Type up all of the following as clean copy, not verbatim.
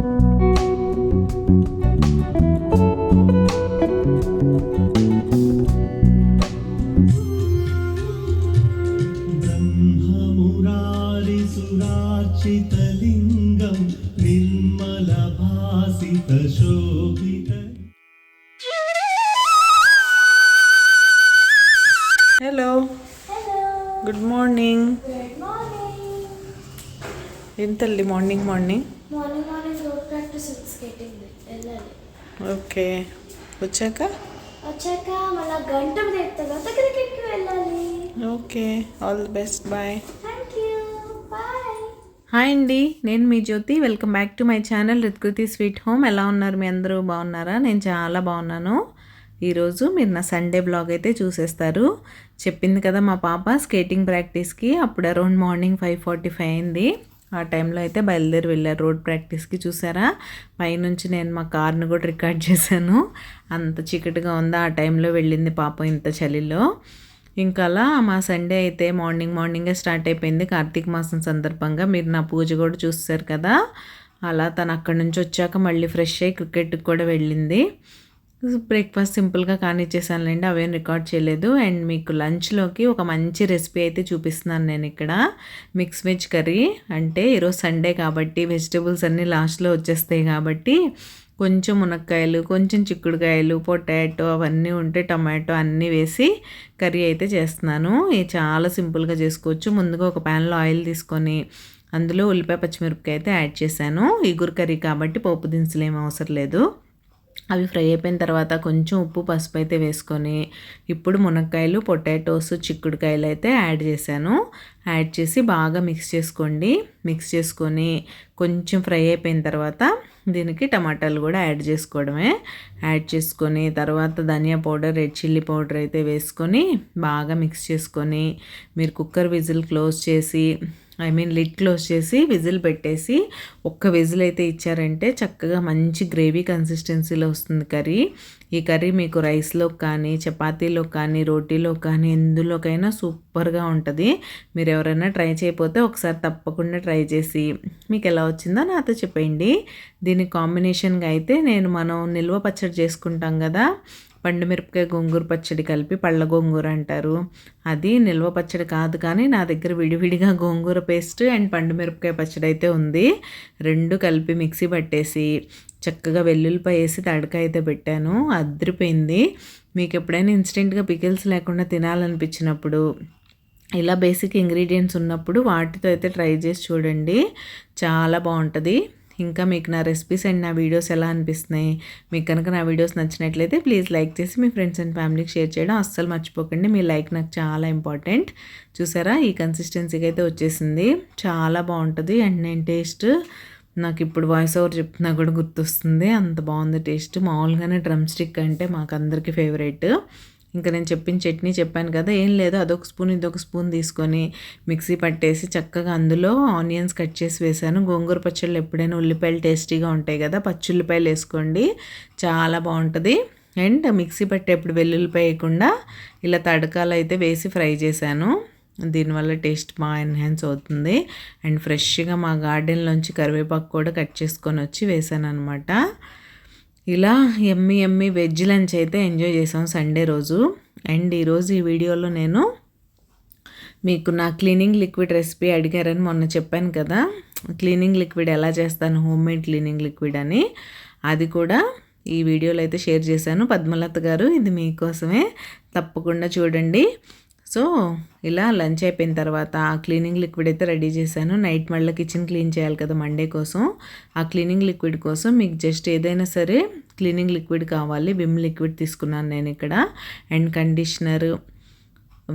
ब्रह्ममुरारिसुरार्चितलिङ्गं निर्मलभासितशोभित. Hello good morning. ఏం తల్లి morning morning road practice skating వెళ్ళాలి. ఓకే వచ్చాక మళ్ళీ గంట తర్వాత క్రికెట్కి వెళ్ళాలి. Okay all the best bye. Thank you bye. Hi అండి, నేను మీ Jyoti. Welcome back to my channel Rithkriti sweet home. ఎలా ఉన్నారు మీ అందరూ? బాగున్నారా? నేను చాలా బాగున్నాను. ఈరోజు మీరు నా సండే బ్లాగ్ అయితే చూసేస్తారు. చెప్పింది కదా మా పాప స్కేటింగ్ ప్రాక్టీస్కి అప్పుడు అరౌండ్ మార్నింగ్ 5:45 అయింది. ఆ టైంలో అయితే బయలుదేరి వెళ్ళారు రోడ్ ప్రాక్టీస్కి. చూసారా, పైనుంచి నేను మా కార్ని కూడా రికార్డ్ చేశాను. అంత చీకటిగా ఉందా ఆ టైంలో వెళ్ళింది పాప ఇంత చలిలో. ఇంకా అలా మా సండే అయితే మార్నింగే స్టార్ట్ అయిపోయింది. కార్తీక మాసం సందర్భంగా మీరు నా పూజ కూడా చూస్తారు కదా. అలా తను అక్కడి నుంచి వచ్చాక మళ్ళీ ఫ్రెష్ అయ్యి క్రికెట్కి కూడా వెళ్ళింది. బ్రేక్ఫాస్ట్ సింపుల్గా కానిచ్చేసానులేండి, అవేం రికార్డ్ చేయలేదు. అండ్ మీకు లంచ్లోకి ఒక మంచి రెసిపీ అయితే చూపిస్తున్నాను నేను ఇక్కడ. Mix veg curry. అంటే ఈరోజు సండే కాబట్టి వెజిటబుల్స్ అన్నీ లాస్ట్లో వచ్చేస్తాయి కాబట్టి కొంచెం మునక్కాయలు, కొంచెం చిక్కుడుకాయలు, పొటాటో అవన్నీ ఉంటే టమాటో అన్నీ వేసి కర్రీ అయితే చేస్తున్నాను. ఇది చాలా సింపుల్గా చేసుకోవచ్చు. ముందుగా ఒక ప్యాన్లో ఆయిల్ తీసుకొని అందులో ఉల్లిపాయ పచ్చిమిరపకాయ అయితే యాడ్ చేశాను. ఇగురు కర్రీ కాబట్టి పోపు దినుసులు ఏం అవసరం లేదు. అవి ఫ్రై అయిపోయిన తర్వాత కొంచెం ఉప్పు పసుపు అయితే వేసుకొని ఇప్పుడు మునక్కాయలు, పొటాటోస్, చిక్కుడుకాయలు అయితే యాడ్ చేశాను. యాడ్ చేసి బాగా మిక్స్ చేసుకోండి. మిక్స్ చేసుకొని కొంచెం ఫ్రై అయిపోయిన తర్వాత దీనికి టమాటాలు కూడా యాడ్ చేసుకోవడమే. యాడ్ చేసుకొని తర్వాత ధనియా పౌడర్, రెడ్ చిల్లీ పౌడర్ అయితే వేసుకొని బాగా మిక్స్ చేసుకొని మీరు కుక్కర్ విజిల్ క్లోజ్ చేసి లిడ్ క్లోజ్ చేసి విజిల్ పెట్టేసి ఒక్క విజిల్ అయితే ఇచ్చారంటే చక్కగా మంచి గ్రేవీ కన్సిస్టెన్సీలో వస్తుంది కర్రీ. ఈ కర్రీ మీకు రైస్లో కానీ, చపాతీలో కానీ, రోటీలో కానీ ఎందులోకైనా సూపర్గా ఉంటుంది. మీరు ఎవరైనా ట్రై చేయకపోతే ఒకసారి తప్పకుండా ట్రై చేసి మీకు ఎలా వచ్చిందో నాతో చెప్పండి. దీనికి కాంబినేషన్గా అయితే మనం నిల్వ పచ్చడి చేసుకుంటాం కదా, పండుమిరపకాయ గోంగూర పచ్చడి కలిపి పళ్ళ గోంగూర అంటారు. అది నిల్వ పచ్చడి కాదు, కానీ నా దగ్గర విడివిడిగా గోంగూర పేస్ట్ అండ్ పండుమిరపకాయ పచ్చడి అయితే ఉంది. రెండు కలిపి మిక్సీ పట్టేసి చక్కగా వెల్లుల్లిపాయ వేసి తడక అయితే పెట్టాను. అదిరిపోయింది. మీకు ఎప్పుడైనా ఇన్స్టెంట్గా పికిల్స్ లేకుండా తినాలనిపించినప్పుడు ఇలా బేసిక్ ఇంగ్రీడియంట్స్ ఉన్నప్పుడు వాటితో అయితే ట్రై చేసి చూడండి, చాలా బాగుంటుంది. ఇంకా మీకు నా రెసిపీస్ అండ్ నా వీడియోస్ ఎలా అనిపిస్తున్నాయి? మీకు కనుక నా వీడియోస్ నచ్చినట్లయితే ప్లీజ్ లైక్ చేసి మీ ఫ్రెండ్స్ అండ్ ఫ్యామిలీకి షేర్ చేయడం అస్సలు మర్చిపోకండి. మీ లైక్ నాకు చాలా ఇంపార్టెంట్. చూసారా, ఈ కన్సిస్టెన్సీకి అయితే వచ్చేసింది. చాలా బాగుంటుంది. అండ్ నేను టేస్ట్ నాకు ఇప్పుడు వాయిస్ ఓవర్ చెప్తున్నా కూడా గుర్తొస్తుంది, అంత బాగుంది టేస్ట్. మామూలుగానే డ్రమ్ స్టిక్ అంటే మాకు అందరికీ ఫేవరెట్. ఇంకా నేను చెప్పిన చట్నీ చెప్పాను కదా, ఏం లేదు అదొక స్పూన్ ఇదొక స్పూన్ తీసుకొని మిక్సీ పట్టేసి చక్కగా అందులో ఆనియన్స్ కట్ చేసి వేసాను. గోంగూర పచ్చళ్ళు ఎప్పుడైనా ఉల్లిపాయలు టేస్టీగా ఉంటాయి కదా, పచ్చి ఉల్లిపాయలు వేసుకోండి, చాలా బాగుంటుంది. అండ్ మిక్సీ పట్టేప్పుడు వెల్లుల్లిపాయ వేయకుండా ఇలా తడకాలు అయితే వేసి ఫ్రై చేశాను. దీనివల్ల టేస్ట్ బాగా ఎన్హాన్స్ అవుతుంది. అండ్ ఫ్రెష్గా మా గార్డెన్లోంచి కరివేపాకు కూడా కట్ చేసుకొని వచ్చి వేసాను అనమాట. ఇలా ఎమ్మి వెజ్ లంచ్ అయితే ఎంజాయ్ చేసాం సండే రోజు. అండ్ ఈరోజు ఈ వీడియోలో నేను మీకు నా క్లీనింగ్ లిక్విడ్ రెసిపీ అడిగారని మొన్న చెప్పాను కదా, క్లీనింగ్ లిక్విడ్ ఎలా చేస్తాను, హోమ్ మేడ్ క్లీనింగ్ లిక్విడ్ అని, అది కూడా ఈ వీడియోలో అయితే షేర్ చేశాను. పద్మలత గారు, ఇది మీకోసమే, తప్పకుండా చూడండి. సో ఇలా లంచ్ అయిపోయిన తర్వాత ఆ క్లీనింగ్ లిక్విడ్ అయితే రెడీ చేశాను. నైట్ మళ్ళీ కిచెన్ క్లీన్ చేయాలి కదా మండే కోసం. ఆ క్లీనింగ్ లిక్విడ్ కోసం మీకు జస్ట్ ఏదైనా సరే క్లీనింగ్ లిక్విడ్ కావాలి. విమ్ లిక్విడ్ తీసుకున్నాను నేను ఇక్కడ. And conditioner,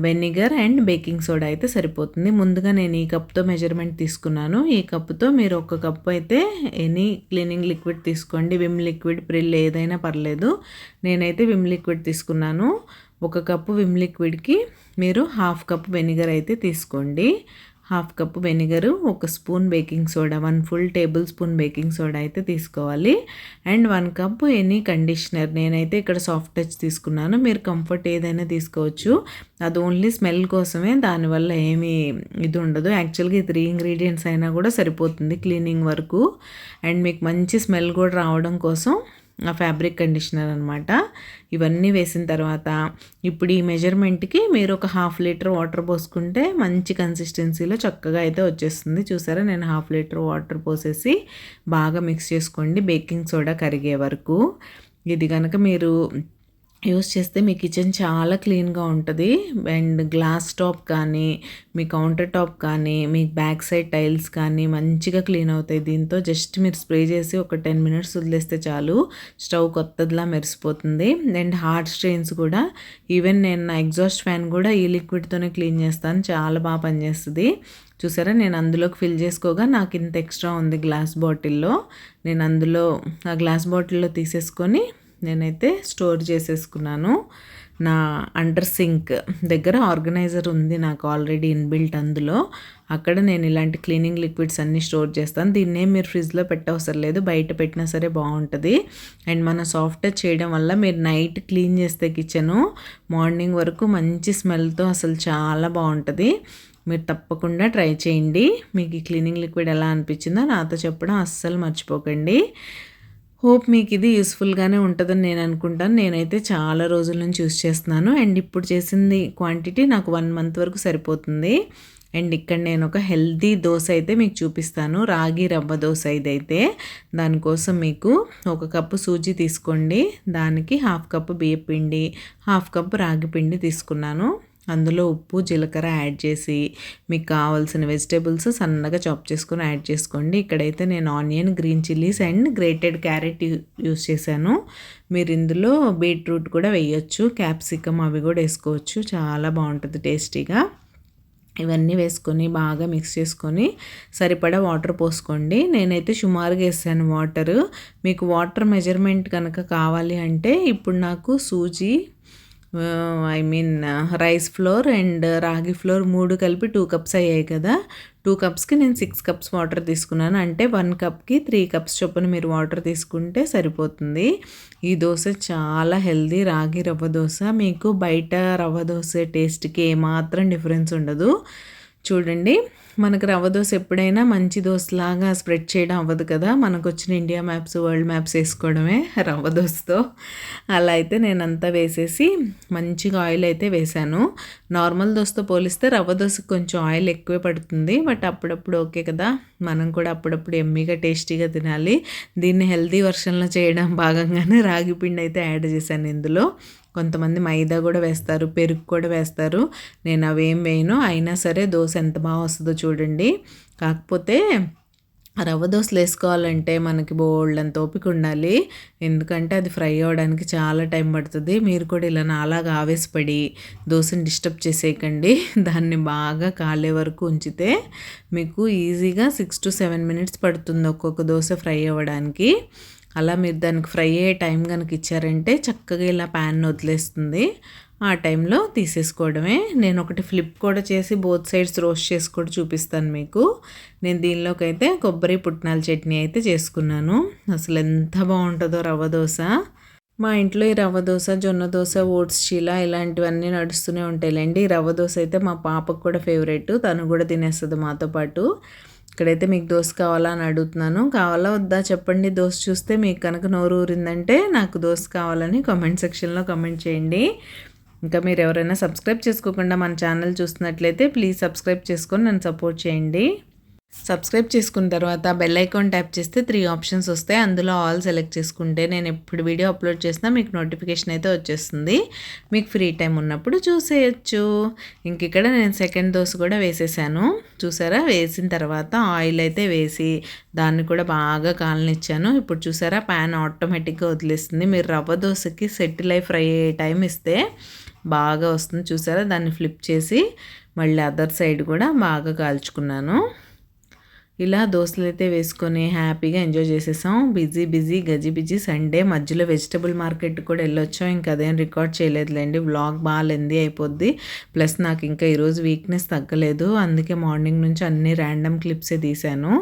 vinegar and baking soda అయితే సరిపోతుంది. ముందుగా నేను ఈ కప్తో మెజర్మెంట్ తీసుకున్నాను. ఈ కప్పుతో మీరు ఒక కప్పు అయితే ఎనీ క్లీనింగ్ లిక్విడ్ తీసుకోండి. విమ్ లిక్విడ్, ప్రిల్ ఏదైనా పర్లేదు. నేనైతే విమ్ లిక్విడ్ తీసుకున్నాను. ఒక కప్పు విమ్ లిక్విడ్కి మీరు 1/2 కప్ వెనిగర్ అయితే తీసుకోండి. Half cup vinegar, 1 spoon baking soda, 1 full table spoon baking soda అయితే తీసుకోవాలి. అండ్ 1 కప్ ఎనీ కండిషనర్, నేనైతే ఇక్కడ సాఫ్ట్ టచ్ తీసుకున్నాను, మీరు కంఫర్ట్ ఏదైనా తీసుకోవచ్చు. అది ఓన్లీ స్మెల్ కోసమే, దానివల్ల ఏమీ ఇది ఉండదు. యాక్చువల్గా ఈ 3 ఇంగ్రీడియంట్స్ అయినా కూడా సరిపోతుంది క్లీనింగ్ వరకు. అండ్ మీకు మంచి స్మెల్ కూడా రావడం కోసం ఆ ఫ్యాబ్రిక్ కండిషనర్ అనమాట. ఇవన్నీ వేసిన తర్వాత ఇప్పుడు ఈ మెజర్మెంట్కి మీరు ఒక 1/2 లీటర్ వాటర్ పోసుకుంటే మంచి కన్సిస్టెన్సీలో చక్కగా అయితే వచ్చేస్తుంది. చూసారా, నేను 1/2 లీటర్ వాటర్ పోసేసి బాగా మిక్స్ చేసుకోండి బేకింగ్ సోడా కరిగే వరకు. ఇది కనుక మీరు యూస్ చేస్తే మీ కిచెన్ చాలా క్లీన్గా ఉంటుంది. అండ్ గ్లాస్ టాప్ కానీ, మీ కౌంటర్ టాప్ కానీ, మీ బ్యాక్ సైడ్ టైల్స్ కానీ మంచిగా క్లీన్ అవుతాయి. దీంతో జస్ట్ మీరు స్ప్రే చేసి ఒక 10 మినిట్స్ వదిలేస్తే చాలు, స్టవ్ కొత్తదిలా మెరిసిపోతుంది. అండ్ హార్డ్ స్ట్రెయిన్స్ కూడా, ఈవెన్ నేను నా ఎగ్జాస్ట్ ఫ్యాన్ కూడా ఈ లిక్విడ్తోనే క్లీన్ చేస్తాను, చాలా బాగా పనిచేస్తుంది. చూసారా, నేను అందులోకి ఫిల్ చేసుకోగా నాకు ఇంత ఎక్స్ట్రా ఉంది గ్లాస్ బాటిల్లో. నేను అందులో ఆ గ్లాస్ బాటిల్లో తీసేసుకొని నేనైతే స్టోర్ చేసేసుకున్నాను. నా అండర్ సింక్ దగ్గర ఆర్గనైజర్ ఉంది నాకు ఆల్రెడీ ఇన్బిల్ట్, అందులో అక్కడ నేను ఇలాంటి క్లీనింగ్ లిక్విడ్స్ అన్నీ స్టోర్ చేస్తాను. దీన్నే మీరు ఫ్రిడ్జ్లో పెట్టవసరం లేదు, బయట పెట్టినా సరే బాగుంటుంది. అండ్ మన సాఫ్ట్ టచ్ చేయడం వల్ల మీరు నైట్ క్లీన్ చేస్తే కిచెను మార్నింగ్ వరకు మంచి స్మెల్తో అసలు చాలా బాగుంటుంది. మీరు తప్పకుండా ట్రై చేయండి. మీకు ఈ క్లీనింగ్ లిక్విడ్ ఎలా అనిపించిందో నాతో చెప్పడం అస్సలు మర్చిపోకండి. హోప్ మీకు ఇది యూస్ఫుల్గానే ఉంటుందని నేను అనుకుంటాను. నేనైతే చాలా రోజుల నుంచి యూస్ చేస్తున్నాను. అండ్ ఇప్పుడు చేసింది క్వాంటిటీ నాకు 1 మంత్ వరకు సరిపోతుంది. అండ్ ఇక్కడ నేను ఒక హెల్తీ దోశ అయితే మీకు చూపిస్తాను, రాగి రవ్వ దోశ ఇదైతే. దానికోసం మీకు 1 కప్పు సూజీ తీసుకోండి, దానికి 1/2 కప్పు బియ్య పిండి, 1/2 కప్పు రాగి పిండి తీసుకున్నాను. అందులో ఉప్పు, జీలకర్ర యాడ్ చేసి మీకు కావాల్సిన వెజిటేబుల్స్ సన్నగా చాప్ చేసుకొని యాడ్ చేసుకోండి. ఇక్కడైతే నేను onion, green chillies and grated carrot use చేశాను. మీరు ఇందులో బీట్రూట్ కూడా వేయొచ్చు, క్యాప్సికమ్ అవి కూడా వేసుకోవచ్చు, చాలా బాగుంటుంది టేస్టీగా. ఇవన్నీ వేసుకొని బాగా మిక్స్ చేసుకొని సరిపడా వాటర్ పోసుకోండి. నేనైతే సుమారుగా వేసాను వాటర్. మీకు వాటర్ మెజర్మెంట్ కనుక కావాలి అంటే ఇప్పుడు నాకు సూజీ, రైస్ ఫ్లోర్ అండ్ రాగి ఫ్లోర్ 3 కలిపి 2 కప్స్ అయ్యాయి కదా. 2 కప్స్కి నేను 6 కప్స్ వాటర్ తీసుకున్నాను. అంటే 1 కప్కి 3 కప్స్ చొప్పున మీరు వాటర్ తీసుకుంటే సరిపోతుంది. ఈ దోశ చాలా హెల్దీ, రాగి రవ్వ దోశ. మీకు బయట రవ్వ దోశ టేస్ట్కి ఏమాత్రం డిఫరెన్స్ ఉండదు. చూడండి, మనకు రవ్వ దోశ ఎప్పుడైనా మంచి దోశలాగా స్ప్రెడ్ చేయడం అవ్వదు కదా, మనకు వచ్చిన ఇండియా మ్యాప్స్, వరల్డ్ మ్యాప్స్ వేసుకోవడమే రవ్వ దోశతో. అలా అయితే నేను అంతా వేసేసి మంచిగా ఆయిల్ అయితే వేసాను. నార్మల్ దోశతో పోలిస్తే రవ్వ దోశకు కొంచెం ఆయిల్ ఎక్కువే పడుతుంది, బట్ అప్పుడప్పుడు ఓకే కదా, మనం కూడా అప్పుడప్పుడు ఎమ్మీగా టేస్టీగా తినాలి. దీన్ని హెల్తీ వర్షన్లో చేయడం భాగంగానే రాగి పిండి అయితే యాడ్ చేశాను ఇందులో. కొంతమంది మైదా కూడా వేస్తారు, పెరుగు కూడా వేస్తారు, నేను అవేం వేయను. అయినా సరే దోశ ఎంత బాగా వస్తుందో చూడండి. కాకపోతే రవ్వ దోశలు వేసుకోవాలంటే మనకి బోల్డ్ అంత ఓపిక ఉండాలి, ఎందుకంటే అది ఫ్రై అవ్వడానికి చాలా టైం పడుతుంది. మీరు కూడా ఇలా నాలాగా ఆవేశపడి దోశని డిస్టర్బ్ చేసేయకండి. దాన్ని బాగా కాలే వరకు ఉంచితే మీకు ఈజీగా 6 to 7 మినిట్స్ పడుతుంది ఒక్కొక్క దోశ ఫ్రై అవ్వడానికి. అలా మీరు దానికి ఫ్రై అయ్యే టైం కనుక ఇచ్చారంటే చక్కగా ఇలా ప్యాన్ వదిలేస్తుంది. ఆ టైంలో తీసేసుకోవడమే. నేను ఒకటి ఫ్లిప్ కూడా చేసి బోత్ సైడ్స్ రోస్ట్ చేసి కూడా చూపిస్తాను మీకు. నేను దీనిలోకి అయితే కొబ్బరి పుట్నాల చట్నీ అయితే చేసుకున్నాను. అసలు ఎంత బాగుంటుందో రవ్వ దోశ. మా ఇంట్లో ఈ రవ్వ దోశ, జొన్న దోశ, ఓట్స్ చీలా ఇలాంటివన్నీ నడుస్తూనే ఉంటాయిలేండి. రవ్వ దోశ అయితే మా పాపకు కూడా ఫేవరెట్, తను కూడా తినేస్తుంది మాతో పాటు. ఇక్కడైతే మీకు దోశ కావాలా అని అడుగుతున్నాను, కావాలా వద్దా చెప్పండి. దోశ చూస్తే మీకు కనుక నోరు ఊరిందంటే నాకు దోశ కావాలని కామెంట్ సెక్షన్లో కామెంట్ చేయండి. ఇంకా మీరు ఎవరైనా సబ్స్క్రైబ్ చేసుకోకుండా మన ఛానల్ చూస్తున్నట్లయితే ప్లీజ్ సబ్స్క్రైబ్ చేసుకొని నన్ను సపోర్ట్ చేయండి. సబ్స్క్రైబ్ చేసుకున్న తర్వాత బెల్ ఐకాన్ ట్యాప్ చేస్తే 3 ఆప్షన్స్ వస్తాయి. అందులో ఆల్ సెలెక్ట్ చేసుకుంటే నేను ఎప్పుడు వీడియో అప్లోడ్ చేసినా మీకు నోటిఫికేషన్ అయితే వచ్చేస్తుంది. మీకు ఫ్రీ టైం ఉన్నప్పుడు చూసేయచ్చు. ఇంక ఇక్కడ నేను సెకండ్ దోశ కూడా వేసేసాను. చూసారా, వేసిన తర్వాత ఆయిల్ అయితే వేసి దాన్ని కూడా బాగా కాలనిచ్చాను. ఇప్పుడు చూసారా, ప్యాన్ ఆటోమేటిక్గా వదిలేస్తుంది. మీరు రవ్వ దోశకి సెటిల్ అయి ఫ్రై అయ్యే టైం ఇస్తే బాగా వస్తుంది. చూసారా, దాన్ని ఫ్లిప్ చేసి మళ్ళీ అదర్ సైడ్ కూడా బాగా కాల్చుకున్నాను. ఇలా దోశలు అయితే వేసుకొని హ్యాపీగా ఎంజాయ్ చేసేసాం. బిజీ గజిబిజీ సండే. మధ్యలో వెజిటబుల్ మార్కెట్ కూడా వెళ్ళొచ్చాం. ఇంకా అదేం రికార్డ్ చేయలేదులేండి. వ్లాగ్ బాగా లెందీ అయిపోద్ది. ప్లస్ నాకు ఇంకా ఈరోజు వీక్నెస్ తగ్గలేదు. అందుకే మార్నింగ్ నుంచి అన్ని ర్యాండమ్ క్లిప్సే తీశాను.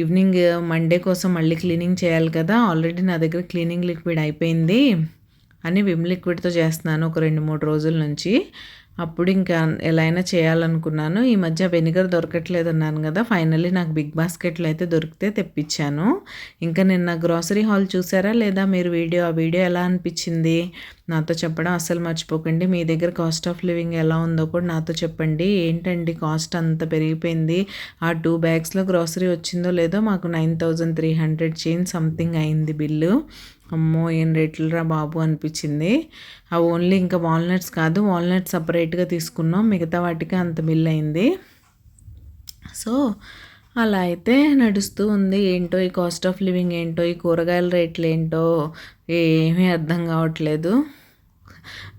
ఈవినింగ్ మండే కోసం మళ్ళీ క్లీనింగ్ చేయాలి కదా. ఆల్రెడీ నా దగ్గర క్లీనింగ్ లిక్విడ్ అయిపోయింది అని విమ్ లిక్విడ్తో చేస్తున్నాను ఒక 2-3 రోజుల నుంచి. అప్పుడు ఇంకా ఎలా అయినా చేయాలనుకున్నాను. ఈ మధ్య వెనిగర్ దొరకట్లేదు అన్నాను కదా. ఫైనల్లీ నాకు బిగ్ బాస్కెట్లో అయితే దొరికితే తెప్పించాను. ఇంకా నిన్న గ్రాసరీ హాల్ చూసారా లేదా మీరు ఆ వీడియో ఎలా అనిపించింది నాతో చెప్పడం అస్సలు మర్చిపోకండి. మీ దగ్గర కాస్ట్ ఆఫ్ లివింగ్ ఎలా ఉందో కూడా నాతో చెప్పండి. ఏంటండి కాస్ట్ అంత పెరిగిపోయింది. ఆ 2 బ్యాగ్స్లో గ్రాసరీ వచ్చిందో లేదో మాకు 9300 చేంజ్ సంథింగ్ అయింది బిల్లు. అమ్మో ఏం రేట్లు రా బాబు అనిపించింది. అవి ఓన్లీ ఇంకా వాల్నట్స్ కాదు, వాల్నట్స్ సపరేట్గా తీసుకున్నాం. మిగతా వాటికి అంత బిల్ అయింది. సో అలా అయితే నడుస్తూ ఉంది. ఏంటో ఈ కాస్ట్ ఆఫ్ లివింగ్ ఏంటో, ఈ కూరగాయల రేట్లు ఏంటో ఏమీ అర్థం కావట్లేదు.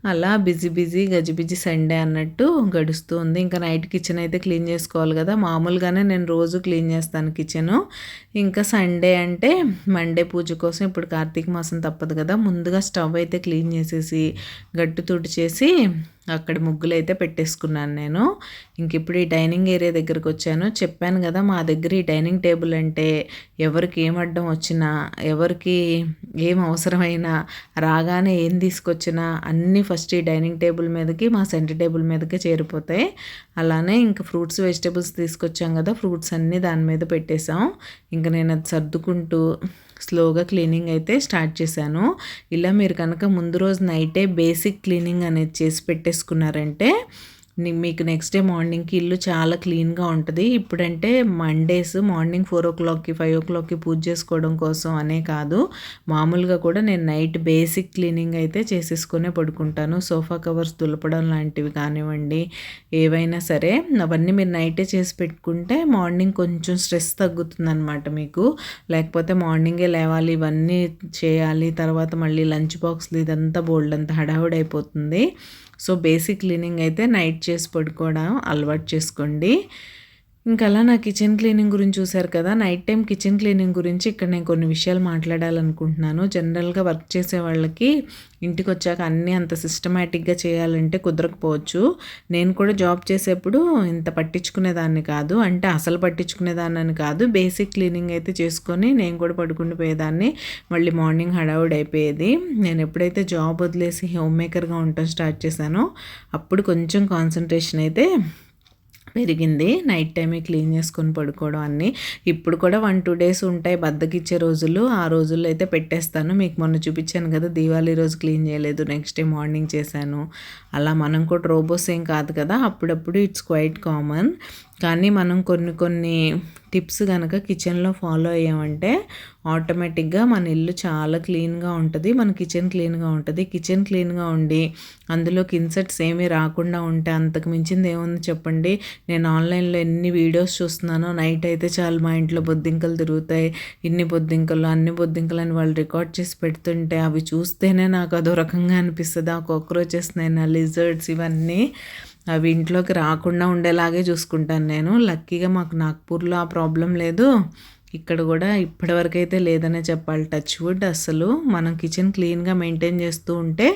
అలా బిజీ గజిబిజీ సండే అన్నట్టు గడుస్తూ ఉంది. ఇంకా నైట్ కిచెన్ అయితే క్లీన్ చేసుకోవాలి కదా. మామూలుగానే నేను రోజు క్లీన్ చేస్తాను కిచెను. ఇంకా సండే అంటే మండే పూజ కోసం ఇప్పుడు కార్తీక మాసం తప్పదు కదా. ముందుగా స్టవ్ అయితే క్లీన్ చేసేసి గట్టు తుడిచేసి అక్కడ ముగ్గులు అయితే పెట్టేసుకున్నాను నేను. ఇంక ఇప్పుడు ఈ డైనింగ్ ఏరియా దగ్గరకు వచ్చాను. చెప్పాను కదా మా దగ్గర ఈ డైనింగ్ టేబుల్ అంటే ఎవరికి ఏం అడ్డం వచ్చినా, ఎవరికి ఏం అవసరమైనా, రాగానే ఏం తీసుకొచ్చినా అన్నీ ఫస్ట్ ఈ డైనింగ్ టేబుల్ మీదకి, మా సెంటర్ టేబుల్ మీదకి చేరిపోతాయి. అలానే ఇంకా ఫ్రూట్స్ వెజిటేబుల్స్ తీసుకొచ్చాం కదా, ఫ్రూట్స్ అన్నీ దాని మీద పెట్టేసాం. ఇంకా నేను అది సర్దుకుంటూ స్లోగా క్లీనింగ్ అయితే స్టార్ట్ చేశాను. ఇలా మీరు కనుక ముందు రోజు నైటే బేసిక్ క్లీనింగ్ అనేది చేసి పెట్టేసుకున్నారంటే మీకు నెక్స్ట్ డే మార్నింగ్కి ఇల్లు చాలా క్లీన్గా ఉంటుంది. ఇప్పుడంటే మండేస్ మార్నింగ్ 4 o'clockకి 5 o'clockకి పూజ చేసుకోవడం కోసం అనే కాదు, మామూలుగా కూడా నేను నైట్ బేసిక్ క్లీనింగ్ అయితే చేసేసుకునే పడుకుంటాను. సోఫా కవర్స్ దులపడం లాంటివి కానివ్వండి, ఏవైనా సరే అవన్నీ మీరు నైటే చేసి పెట్టుకుంటే మార్నింగ్ కొంచెం స్ట్రెస్ తగ్గుతుంది అనమాట మీకు. లేకపోతే మార్నింగే లేవాలి, ఇవన్నీ చేయాలి, తర్వాత మళ్ళీ లంచ్ బాక్స్లు ఇదంతా బోల్డ్ అంతా హడావుడి అయిపోతుంది. సో బేసిక్ క్లీనింగ్ అయితే నైట్ చేసి పడుకోవడం అలవాటు చేసుకోండి. ఇంకా అలా నా కిచెన్ క్లీనింగ్ గురించి చూశారు కదా. నైట్ టైం కిచెన్ క్లీనింగ్ గురించి ఇక్కడ నేను కొన్ని విషయాలు మాట్లాడాలనుకుంటున్నాను. జనరల్గా వర్క్ చేసే వాళ్ళకి ఇంటికి వచ్చాక అన్నీ అంత సిస్టమేటిక్గా చేయాలంటే కుదరకపోవచ్చు. నేను కూడా జాబ్ చేసేప్పుడు ఇంత పట్టించుకునేదాన్ని కాదు, అంటే అసలు పట్టించుకునేదాన్ని అని కాదు. బేసిక్ క్లీనింగ్ అయితే చేసుకొని నేను కూడా పడుకుని పోయేదాన్ని. మళ్ళీ మార్నింగ్ హడావుడి అయిపోయేది. నేను ఎప్పుడైతే జాబ్ వదిలేసి హోమ్ మేకర్గా ఉండటం స్టార్ట్ చేశానో అప్పుడు కొంచెం కాన్సన్ట్రేషన్ అయితే పెరిగింది. నైట్ టైమే క్లీన్ చేసుకొని పడుకోవడం అన్నీ. ఇప్పుడు కూడా 1-2 days ఉంటాయి బద్దకిచ్చే రోజులు. ఆ రోజుల్లో అయితే పెట్టేస్తాను. మీకు మొన్న చూపించాను కదా, దీవాళీ రోజు క్లీన్ చేయలేదు, నెక్స్ట్ డే మార్నింగ్ చేశాను. అలా మనం కూడా రోబోస్ ఏం కాదు కదా, అప్పుడప్పుడు ఇట్స్ క్వైట్ కామన్. కానీ మనం కొన్ని టిప్స్ కనుక కిచెన్లో ఫాలో అయ్యామంటే ఆటోమేటిక్గా మన ఇల్లు చాలా క్లీన్గా ఉంటుంది, మన కిచెన్ క్లీన్గా ఉంటుంది. కిచెన్ క్లీన్గా ఉండి అందులోకి ఇన్సెక్ట్స్ ఏమీ రాకుండా ఉంటే అంతకు మించింది ఏముంది చెప్పండి. నేను ఆన్లైన్లో ఎన్ని వీడియోస్ చూస్తున్నానో, నైట్ అయితే చాలు మా ఇంట్లో బొద్దింకలు తిరుగుతాయి, ఇన్ని బొద్దింకలు అన్ని బొద్దింకలు అని వాళ్ళు రికార్డ్ చేసి పెడుతుంటే అవి చూస్తేనే నాకు అదో రకంగా అనిపిస్తుంది. ఆ కాక్రోచెస్ నైనా లిజర్డ్స్ ఇవన్నీ అవి ఇంట్లోకి రాకుండా ఉండేలాగే చూసుకుంటాను నేను. లక్కీగా మాకు నాగ్పూర్లో ఆ ప్రాబ్లం లేదు. ఇక్కడ కూడా ఇప్పటివరకు అయితే లేదనే చెప్పాలి. Touch wood. అసలు మనం కిచెన్ క్లీన్గా మెయింటైన్ చేస్తూ ఉంటే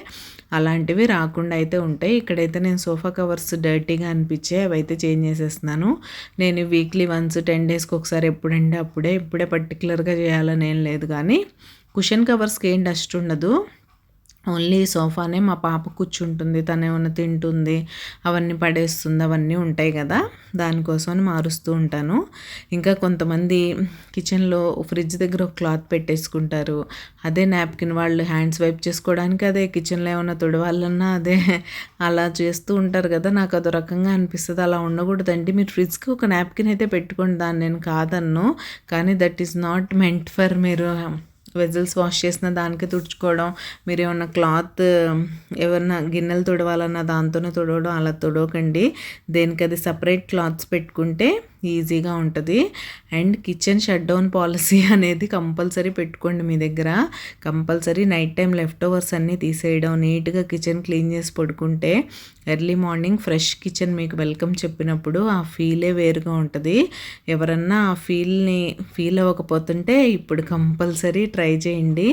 అలాంటివి రాకుండా అయితే ఉంటాయి. ఇక్కడైతే నేను సోఫా కవర్స్ డర్టీగా అనిపించే అవైతే చేంజ్ చేసేస్తున్నాను. నేను వీక్లీ వన్స్ 10 daysకి ఒకసారి ఎప్పుడంటే ఇప్పుడే పర్టికులర్గా చేయాలని ఏం లేదు. కానీ కుషన్ కవర్స్కి ఏం డస్ట్ ఉండదు. ఓన్లీ సోఫానే మా పాప కూర్చుంటుంది, తను ఏమైనా తింటుంది, అవన్నీ పడేస్తుంది, అవన్నీ ఉంటాయి కదా, దానికోసమని మారుస్తూ ఉంటాను. ఇంకా కొంతమంది కిచెన్లో ఫ్రిడ్జ్ దగ్గర ఒక క్లాత్ పెట్టేసుకుంటారు. అదే నాప్కిన్, వాళ్ళు హ్యాండ్స్ వైప్ చేసుకోవడానికి అదే, కిచెన్లో ఏమైనా తుడవాలన్నా అదే, అలా చేస్తూ ఉంటారు కదా. నాకు అదో రకంగా అనిపిస్తుంది. అలా ఉండకూడదండి. మీరు ఫ్రిడ్జ్కి ఒక నాప్కిన్ అయితే పెట్టుకోండి, దాన్ని నేను కాదన్ను. కానీ that is not meant for మీరు వెజల్స్ వాష్ చేసిన దానికి తుడుచుకోవడం, మీరు ఏమన్నా క్లాత్ ఏమన్నా గిన్నెలు తుడవాలన్నా దాంతోనే తుడవడం, అలా తుడవకండి. దేనికి అది సపరేట్ క్లాత్స్ పెట్టుకుంటే ఈజీగా ఉంటుంది. And kitchen shut down policy అనేది కంపల్సరీ పెట్టుకోండి మీ దగ్గర. Compulsory night time left overs అన్నీ తీసేయడం, నీట్గా కిచెన్ క్లీన్ చేసి పడుకుంటే ఎర్లీ మార్నింగ్ ఫ్రెష్ కిచెన్ మీకు వెల్కమ్ చెప్పినప్పుడు ఆ ఫీలే వేరుగా ఉంటుంది. ఎవరన్నా ఆ ఫీల్ అవ్వకపోతుంటే ఇప్పుడు కంపల్సరీ ట్రై చేయండి.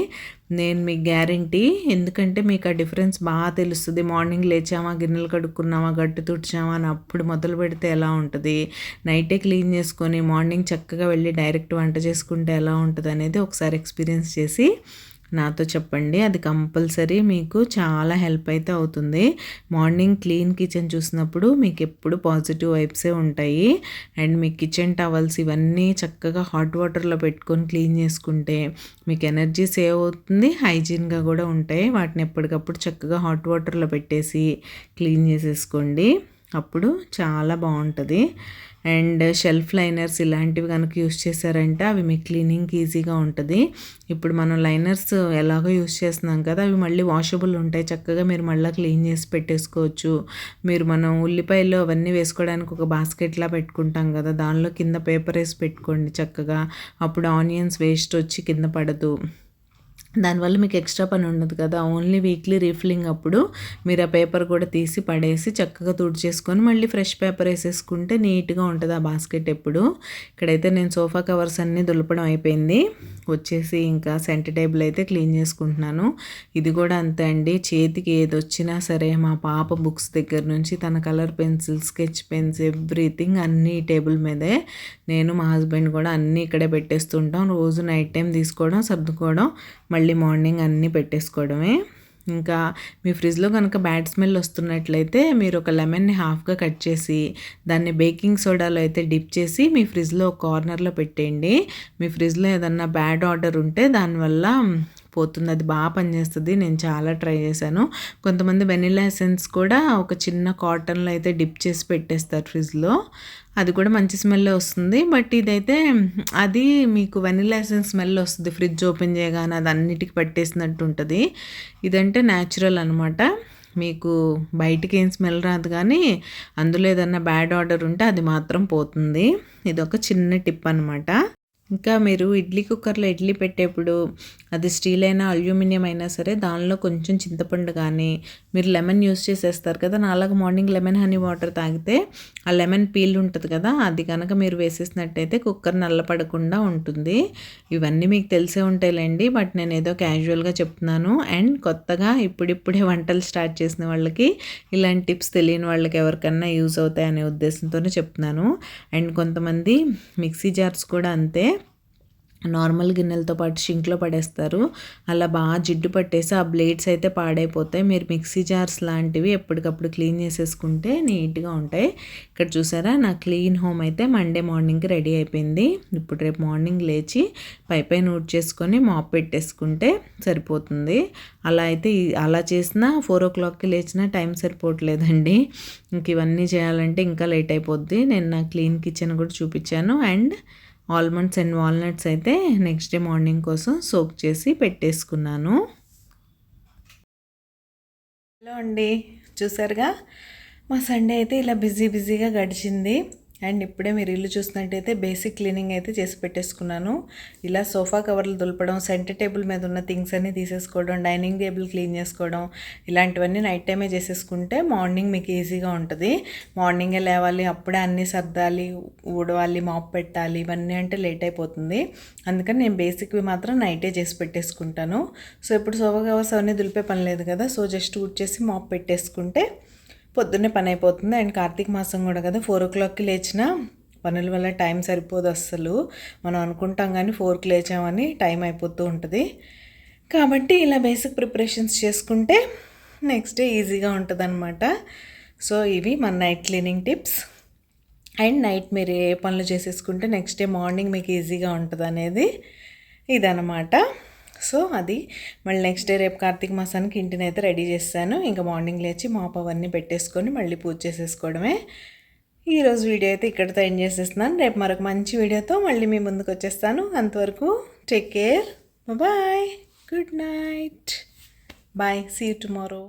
నేను మీకు గ్యారంటీ, ఎందుకంటే మీకు ఆ డిఫరెన్స్ బాగా తెలుస్తుంది. మార్నింగ్ లేచామా, గిన్నెలు కడుక్కున్నామా, గట్టు తుడిచామా అని అప్పుడు మొదలు పెడితే ఎలా ఉంటుంది, నైటే క్లీన్ చేసుకొని మార్నింగ్ చక్కగా వెళ్ళి డైరెక్ట్ వంట చేసుకుంటే ఎలా ఉంటుంది అనేది ఒకసారి ఎక్స్పీరియన్స్ చేసి నాతో చెప్పండి. అది కంపల్సరీ మీకు చాలా హెల్ప్ అయితే అవుతుంది. మార్నింగ్ క్లీన్ కిచెన్ చూసినప్పుడు మీకు ఎప్పుడు పాజిటివ్ వైబ్సే ఉంటాయి. అండ్ మీ కిచెన్ టవల్స్ ఇవన్నీ చక్కగా హాట్ వాటర్లో పెట్టుకొని క్లీన్ చేసుకుంటే మీకు ఎనర్జీ సేవ్ అవుతుంది, హైజీన్గా కూడా ఉంటాయి. వాటిని ఎప్పటికప్పుడు చక్కగా హాట్ వాటర్లో పెట్టేసి క్లీన్ చేసేసుకోండి, అప్పుడు చాలా బాగుంటుంది. అండ్ షెల్ఫ్ లైనర్స్ ఇలాంటివి కనుక యూస్ చేశారంటే అవి మీ క్లీనింగ్కి ఈజీగా ఉంటుంది. ఇప్పుడు మనం లైనర్స్ ఎలాగో యూస్ చేస్తున్నాం కదా, అవి మళ్ళీ వాషబుల్ ఉంటాయి. చక్కగా మీరు మళ్ళీ క్లీన్ చేసి పెట్టేసుకోవచ్చు. మనం ఉల్లిపాయలు అవన్నీ వేసుకోవడానికి ఒక బాస్కెట్లా పెట్టుకుంటాం కదా, దానిలో కింద పేపర్ వేసి పెట్టుకోండి చక్కగా. అప్పుడు ఆనియన్స్ వేస్ట్ వచ్చి కింద పడదు. దానివల్ల మీకు ఎక్స్ట్రా పని ఉండదు కదా. ఓన్లీ వీక్లీ రీఫిల్లింగ్ అప్పుడు మీరు ఆ పేపర్ కూడా తీసి పడేసి చక్కగా తుడిచేసుకొని మళ్ళీ ఫ్రెష్ పేపర్ వేసేసుకుంటే నీట్గా ఉంటుంది ఆ బాస్కెట్ ఎప్పుడు. ఇక్కడైతే నేను సోఫా కవర్స్ అన్నీ దులపడం అయిపోయింది, వచ్చేసి ఇంకా సెంటర్ టేబుల్ అయితే క్లీన్ చేసుకుంటున్నాను. ఇది కూడా అంతే అండి, చేతికి ఏది వచ్చినా సరే మా పాప బుక్స్ దగ్గర నుంచి తన colour pencil, sketch pens, everything అన్నీ టేబుల్ మీదే. నేను మా హస్బెండ్ కూడా అన్నీ ఇక్కడే పెట్టేస్తుంటాం. రోజు నైట్ టైం తీసుకోవడం, సర్దుకోవడం, మళ్ళీ మార్నింగ్ అన్నీ పెట్టేసుకోవడమే. ఇంకా మీ ఫ్రిడ్జ్లో కనుక బ్యాడ్ స్మెల్ వస్తున్నట్లయితే మీరు ఒక లెమన్ని హాఫ్గా కట్ చేసి దాన్ని బేకింగ్ సోడాలో అయితే డిప్ చేసి మీ ఫ్రిడ్జ్లో ఒక కార్నర్లో పెట్టేయండి. మీ ఫ్రిడ్జ్లో ఏదన్నా బ్యాడ్ ఆర్డర్ ఉంటే దానివల్ల పోతుంది, అది బాగా పనిచేస్తుంది. నేను చాలా ట్రై చేశాను. కొంతమంది వెనిలా ఎసెన్స్ కూడా ఒక చిన్న కాటన్లో అయితే డిప్ చేసి పెట్టేస్తారు ఫ్రిడ్జ్లో, అది కూడా మంచి స్మెల్ వస్తుంది. బట్ ఇదైతే అది మీకు వెనిలా ఎసెన్స్ స్మెల్ వస్తుంది, ఫ్రిడ్జ్ ఓపెన్ చేయగానే అది అన్నిటికి పట్టేసినట్టు ఉంటుంది. ఇదంటే న్యాచురల్ అనమాట, మీకు బయటికి ఏం స్మెల్ రాదు, కానీ అందులో ఏదన్నా బ్యాడ్ ఆర్డర్ ఉంటే అది మాత్రం పోతుంది. ఇదొక చిన్న టిప్ అనమాట. ఇంకా మీరు ఇడ్లీ కుక్కర్లో ఇడ్లీ పెట్టేప్పుడు అది స్టీల్ అయినా అల్యూమినియం అయినా సరే దానిలో కొంచెం చింతపండు కానీ మీరు లెమన్ యూస్ చేసేస్తారు కదా, నాలాగా మార్నింగ్ లెమన్ హనీ వాటర్ తాగితే ఆ లెమన్ పీల్ ఉంటుంది కదా, అది కనుక మీరు వేసేసినట్టయితే కుక్కర్ నల్లపడకుండా ఉంటుంది. ఇవన్నీ మీకు తెలిసే ఉంటాయిలేండి, బట్ నేను ఏదో క్యాజువల్గా చెప్తున్నాను. అండ్ కొత్తగా ఇప్పుడిప్పుడే వంటలు స్టార్ట్ చేసిన వాళ్ళకి ఇలాంటి టిప్స్ తెలియని వాళ్ళకి ఎవరికన్నా యూజ్ అవుతాయి అనే ఉద్దేశంతోనే చెప్తున్నాను. అండ్ కొంతమంది మిక్సీ జార్స్ కూడా అంతే, నార్మల్ గిన్నెలతో పాటు షింక్లో పడేస్తారు. అలా బాగా జిడ్డు పట్టేసి ఆ బ్లేడ్స్ అయితే పాడైపోతాయి. మీరు మిక్సీ జార్స్ లాంటివి ఎప్పటికప్పుడు క్లీన్ చేసేసుకుంటే నీట్గా ఉంటాయి. ఇక్కడ చూసారా, నా క్లీన్ హోమ్ అయితే మండే మార్నింగ్కి రెడీ అయిపోయింది. ఇప్పుడు రేపు మార్నింగ్ లేచి పైపై నూట్ చేసుకొని మాప్ పెట్టేసుకుంటే సరిపోతుంది. అలా చేసినా 4 o'clockకి లేచినా టైం సరిపోవట్లేదండి. ఇంక ఇవన్నీ చేయాలంటే ఇంకా లేట్ అయిపోద్ది. నేను నా క్లీన్ కిచెన్ కూడా చూపించాను. అండ్ ఆల్మండ్స్ అండ్ వాల్నట్స్ అయితే నెక్స్ట్ డే మార్నింగ్ కోసం సోక్ చేసి పెట్టేసుకున్నాను. హలో అండి, చూసారుగా మా సండే అయితే ఇలా బిజీగా గడిచింది. అండ్ ఇప్పుడే మీరు ఇల్లు చూసినట్టయితే బేసిక్ క్లీనింగ్ అయితే చేసి పెట్టేసుకున్నాను. ఇలా సోఫా కవర్లు దులపడం, సెంటర్ టేబుల్ మీద ఉన్న థింగ్స్ అన్నీ తీసేసుకోవడం, డైనింగ్ టేబుల్ క్లీన్ చేసుకోవడం, ఇలాంటివన్నీ నైట్ టైమే చేసేసుకుంటే మార్నింగ్ మీకు ఈజీగా ఉంటుంది. మార్నింగే లేవాలి, అప్పుడే అన్నీ సర్దాలి, ఊడవాలి, మాప్ పెట్టాలి, ఇవన్నీ అంటే లేట్ అయిపోతుంది. అందుకని నేను బేసిక్వి మాత్రం నైటే చేసి పెట్టేసుకుంటాను. సో ఇప్పుడు సోఫా కవర్స్ అవన్నీ దులిపే పని లేదు కదా, సో జస్ట్ ఊడ్చేసి మాప్ పెట్టేసుకుంటే పొద్దున్నే పని అయిపోతుంది. అండ్ కార్తీక మాసం కూడా కదా, 4 o'clockకి లేచిన పనుల వల్ల టైం సరిపోదు అస్సలు. మనం అనుకుంటాం కానీ 4కి లేచామని టైం అయిపోతూ ఉంటుంది. కాబట్టి ఇలా బేసిక్ ప్రిపరేషన్స్ చేసుకుంటే నెక్స్ట్ డే ఈజీగా ఉంటుంది అనమాట. సో ఇవి మన night cleaning tips. And night మీరు ఏ పనులు చేసేసుకుంటే నెక్స్ట్ డే మార్నింగ్ మీకు ఈజీగా ఉంటుంది అనేది ఇదనమాట. సో అది మళ్ళీ నెక్స్ట్ డే రేపు కార్తీక మాసానికి ఇంటిని అయితే రెడీ చేస్తాను. ఇంకా మార్నింగ్ లేచి మాప్ అవన్నీ పెట్టేసుకొని మళ్ళీ పూజ చేసేసుకోవడమే. ఈరోజు వీడియో అయితే ఇక్కడితో ఎండ్ చేసేస్తున్నాను. రేపు మరొక మంచి వీడియోతో మళ్ళీ మీ ముందుకు వచ్చేస్తాను. అంతవరకు take care, bye, good night, bye, see you tomorrow.